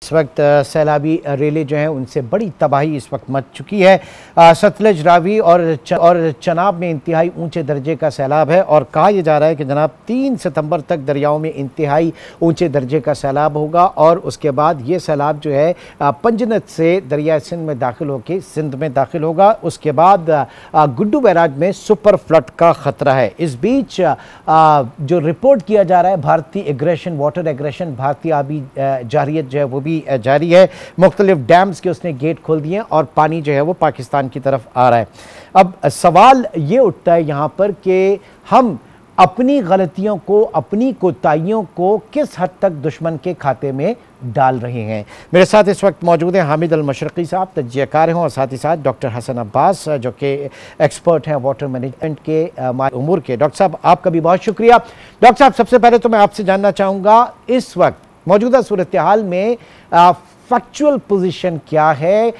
इस वक्त सैलाबी रेले जो हैं उनसे बड़ी तबाही इस वक्त मच चुकी है। सतलज, रावी और चनाब में इंतहाई ऊंचे दर्जे का सैलाब है और कहा यह जा रहा है कि जनाब 3 सितंबर तक दरियाओं में इंतहाई ऊंचे दर्जे का सैलाब होगा और उसके बाद ये सैलाब जो है पंजनत से दरिया सिंध में दाखिल होकर सिंध में दाखिल होगा। उसके बाद गुड्डू बैराज में सुपर फ्लड का ख़तरा है। इस बीच जो रिपोर्ट किया जा रहा है भारतीय एग्रेशन, वाटर एग्रेशन, भारतीय आबी जारियत जो है वो भी जारी है। मुख्तलिफ डैम्स के उसने गेट खोल दिए और पानी जो है वो पाकिस्तान की तरफ आ रहा है। अब सवाल ये उठता है यहाँ पर कि हम अपनी गलतियों को, अपनी कोताहियों को किस हद तक दुश्मन के खाते में डाल रहे हैं। मेरे साथ इस वक्त मौजूद हैं हामिद अल मशरकी साहब, तज्जियाकार हैं, और साथ ही साथ डॉक्टर हसन अब्बास जो कि एक्सपर्ट हैं वाटर मैनेजमेंट के उमूर के। डॉक्टर साहब आपका भी बहुत शुक्रिया। डॉक्टर साहब सबसे पहले तो मैं आपसे जानना चाहूँगा इस वक्त मौजूदा सूरत हाल में फैक्चुअल पोजीशन क्या है,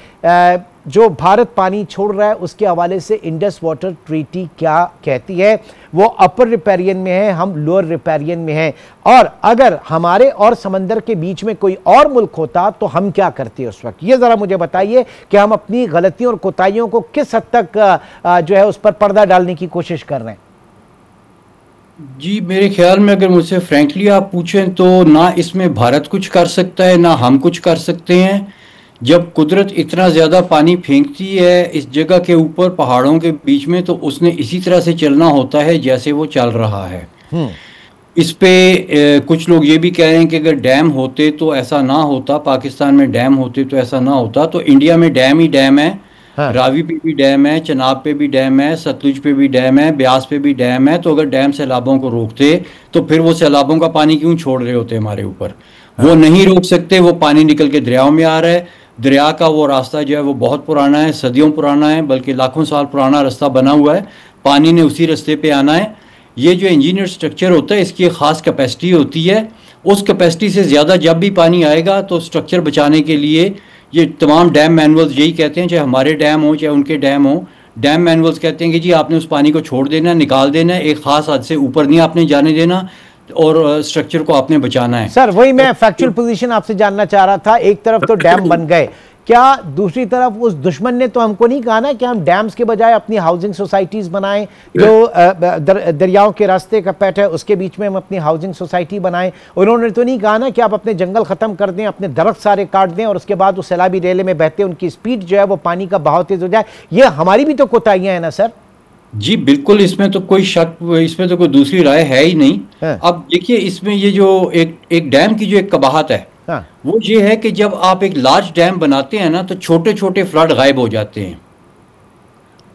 जो भारत पानी छोड़ रहा है उसके हवाले से इंडस वाटर ट्रीटी क्या कहती है। वो अपर रिपेरियन में है, हम लोअर रिपेरियन में हैं, और अगर हमारे और समंदर के बीच में कोई और मुल्क होता तो हम क्या करते उस वक्त। ये ज़रा मुझे बताइए कि हम अपनी गलतियों और कोताहियों को किस हद तक जो है उस पर पर्दा डालने की कोशिश कर रहे हैं। जी, मेरे ख्याल में अगर मुझसे फ्रैंकली आप पूछें तो ना इसमें भारत कुछ कर सकता है ना हम कुछ कर सकते हैं। जब कुदरत इतना ज़्यादा पानी फेंकती है इस जगह के ऊपर पहाड़ों के बीच में, तो उसने इसी तरह से चलना होता है जैसे वो चल रहा है। इस पे कुछ लोग ये भी कह रहे हैं कि अगर डैम होते तो ऐसा ना होता, पाकिस्तान में डैम होते तो ऐसा ना होता। तो इंडिया में डैम ही डैम है। हाँ। रावी पे भी डैम है, चनाब पे भी डैम है, सतलुज पे भी डैम है, ब्यास पे भी डैम है। तो अगर डैम सैलाबों को रोकते तो फिर वो सैलाबों का पानी क्यों छोड़ रहे होते हमारे ऊपर। हाँ। वो नहीं रोक सकते, वो पानी निकल के दरियाओं में आ रहा है। दरिया का वो रास्ता जो है वो बहुत पुराना है, सदियों पुराना है, बल्कि लाखों साल पुराना रास्ता बना हुआ है। पानी ने उसी रास्ते पे आना है। ये जो इंजीनियर स्ट्रक्चर होता है इसकी एक ख़ास कैपेसिटी होती है। उस कैपेसिटी से ज़्यादा जब भी पानी आएगा तो स्ट्रक्चर बचाने के लिए ये तमाम डैम मैनुअल्स यही कहते हैं, चाहे हमारे डैम हो चाहे उनके डैम हो, डैम मैनुअल्स कहते हैं कि जी आपने उस पानी को छोड़ देना, निकाल देना, एक ख़ास हद से ऊपर नहीं आपने जाने देना और स्ट्रक्चर को आपने बचाना है। सर वही मैं फैक्चुअल पोजीशन आपसे जानना चाह रहा था। एक तरफ तो डैम बन गए, क्या दूसरी तरफ उस दुश्मन ने तो हमको नहीं कहा ना कि हम डैम्स के बजाय अपनी हाउसिंग सोसाइटीज बनाएं, जो दरियाओं के रास्ते का पैठ है उसके बीच में हम अपनी हाउसिंग सोसाइटी बनाएं। उन्होंने तो नहीं कहा ना कि आप अपने जंगल खत्म कर दें, अपने दरख्त सारे काट दें और उसके बाद उस सैलाबी रेले में बहते उनकी स्पीड जो है वो पानी का बहाव तेज हो जाए। ये हमारी भी तो कोताहियां हैं ना सर। जी बिल्कुल, इसमें तो कोई शक, इसमें तो कोई दूसरी राय है ही नहीं। अब देखिए इसमें ये जो एक डैम की जो एक कबाहत है, हाँ। वो ये है कि जब आप एक लार्ज डैम बनाते हैं ना तो छोटे छोटे फ्लड गायब हो जाते हैं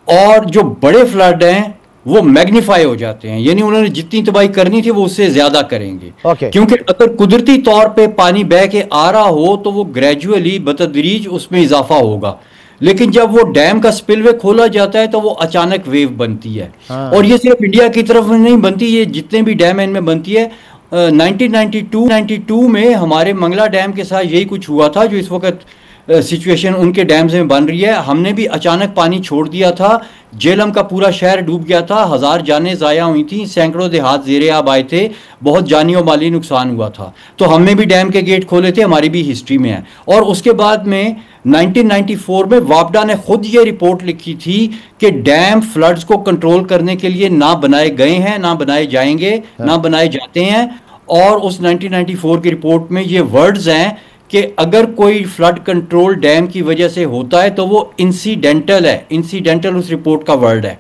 और जो बड़े फ्लड हैं वो मैग्नीफाई हो जाते हैं, यानी उन्होंने जितनी तबाही करनी थी वो उससे ज्यादा करेंगे। क्योंकि अगर कुदरती तौर पे पानी बह के आ रहा हो तो वो ग्रेजुअली बतदरीज उसमें इजाफा होगा, लेकिन जब वो डैम का स्पिलवे खोला जाता है तो वो अचानक वेव बनती है। और ये सिर्फ इंडिया की तरफ नहीं बनती, ये जितने भी डैम इनमें बनती है। 1992 में हमारे मंगला डैम के साथ यही कुछ हुआ था, जो इस वक्त सिचुएशन उनके डैम्स में बन रही है। हमने भी अचानक पानी छोड़ दिया था, जेलम का पूरा शहर डूब गया था, 1000 जानें ज़ाया हुई थी, सैकड़ों देहात ज़ेरे आब आए थे, बहुत जानी और माली नुकसान हुआ था। तो हमने भी डैम के गेट खोले थे, हमारी भी हिस्ट्री में है। और उसके बाद में 1994 में वापडा ने खुद ये रिपोर्ट लिखी थी कि डैम फ्लड्स को कंट्रोल करने के लिए ना बनाए गए हैं, ना बनाए जाएंगे, ना बनाए जाते हैं। और उस 1994 की रिपोर्ट में ये वर्ड्स हैं कि अगर कोई फ्लड कंट्रोल डैम की वजह से होता है तो वो इंसिडेंटल है। इंसिडेंटल उस रिपोर्ट का वर्ड है।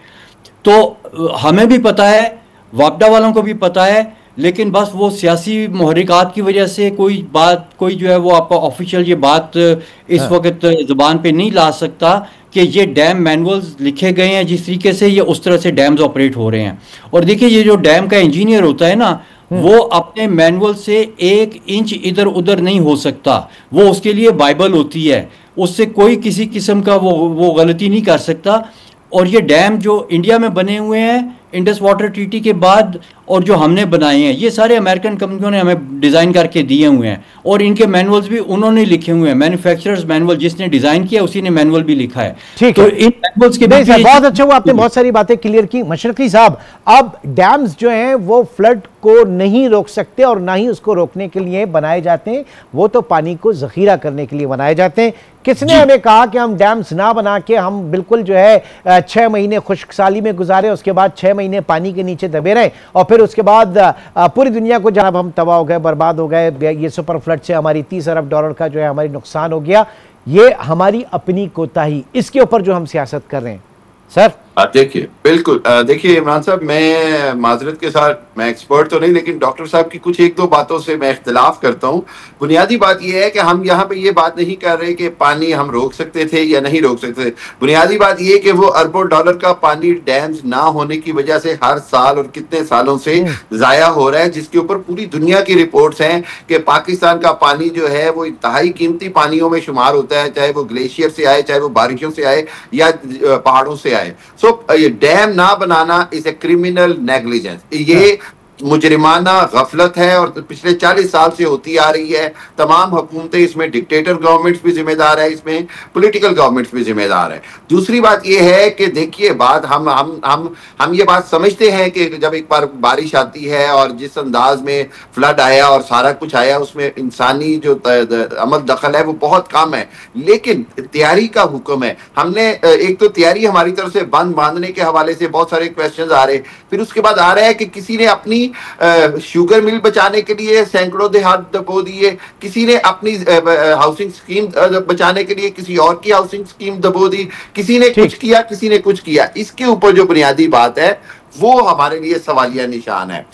तो हमें भी पता है, वापडा वालों को भी पता है, लेकिन बस वो सियासी मुहर्रिकात की वजह से कोई जो है वो आपका ऑफिशियल ये बात इस वक्त जुबान पे नहीं ला सकता कि ये डैम मैनुअल्स लिखे गए हैं जिस तरीके से, ये उस तरह से डैम्स ऑपरेट हो रहे हैं। और देखिए ये जो डैम का इंजीनियर होता है ना, वो अपने मैनुअल से 1 इंच इधर उधर नहीं हो सकता, वो उसके लिए बाइबल होती है, उससे कोई किसी किस्म का वो गलती नहीं कर सकता। और ये डैम जो इंडिया में बने हुए हैं इंडस वाटर ट्रीटी के बाद और जो हमने बनाए हैं ये सारे अमेरिकन कंपनियों ने हमें डिज़ाइन करके दिए हुए हैं, और इनके मैनुअल्स भी उन्होंने लिखे हुए हैं। मैन्युफैक्चरर्स मैनुअल जिसने डिज़ाइन किया उसी ने मैनुअल भी लिखा है। ठीक तो है, इन मैनुअल्स के नहीं सर, बहुत अच्छा हुआ, आपने भी बहुत सारी बातें क्लियर की। मशरकी साहब, अब डैम्स जो हैं वो फ्लड को नहीं रोक सकते और ना ही उसको रोकने के लिए बनाए जाते हैं, वो तो पानी को जखीरा करने के लिए बनाए जाते हैं। किसने हमें कहा कि हम डैम्स ना बना के हम बिल्कुल जो है 6 महीने खुश्क साली में गुजारे, उसके बाद 6 महीने पानी के नीचे दबे रहे और फिर उसके बाद पूरी दुनिया को जनाब हम तबाह हो गए, बर्बाद हो गए, ये सुपर फ्लड से हमारी $30 अरब का जो है हमारी नुकसान हो गया। ये हमारी अपनी कोताही, इसके ऊपर जो हम सियासत कर रहे हैं सर। देखिए, बिल्कुल, देखिए इमरान साहब, मैं माजरत के साथ, मैं एक्सपर्ट तो नहीं, लेकिन डॉक्टर साहब की कुछ एक दो बातों से मैं इख्तिलाफ करता हूँ। बुनियादी बात यह है कि हम यहाँ पे ये बात नहीं कर रहे कि पानी हम रोक सकते थे या नहीं रोक सकते थे। बुनियादी बात यह कि वो अरबों डॉलर का पानी डैम्स ना होने की वजह से हर साल और कितने सालों से जाया हो रहा है, जिसके ऊपर पूरी दुनिया की रिपोर्ट्स हैं कि पाकिस्तान का पानी जो है वो इंतहाई कीमती पानियों में शुमार होता है, चाहे वो ग्लेशियर से आए, चाहे वो बारिशों से आए या पहाड़ों से आए। ये डैम ना बनाना इज ए क्रिमिनल नेग्लिजेंस, ये मुजरिमाना गफलत है और पिछले 40 साल से होती आ रही है। तमाम हुकूमतें, इसमें डिक्टेटर गवर्नमेंट्स भी जिम्मेदार है, इसमें पॉलिटिकल गवर्नमेंट्स भी जिम्मेदार है। दूसरी बात यह है कि देखिए, बात हम ये बात समझते हैं कि जब एक बार बारिश आती है और जिस अंदाज में फ्लड आया और सारा कुछ आया, उसमें इंसानी जो अमल दखल है वो बहुत कम है, लेकिन तैयारी का हुक्म है। हमने एक तो तैयारी हमारी तरफ से बंद बांधने के हवाले से बहुत सारे क्वेश्चन आ रहे, फिर उसके बाद आ रहा है कि किसी ने अपनी शुगर मिल बचाने के लिए सैकड़ों देहात दबो दिए, किसी ने अपनी हाउसिंग स्कीम बचाने के लिए किसी और की हाउसिंग स्कीम दबो दी, किसी ने कुछ किया, किसी ने कुछ किया। इसके ऊपर जो बुनियादी बात है वो हमारे लिए सवालिया निशान है।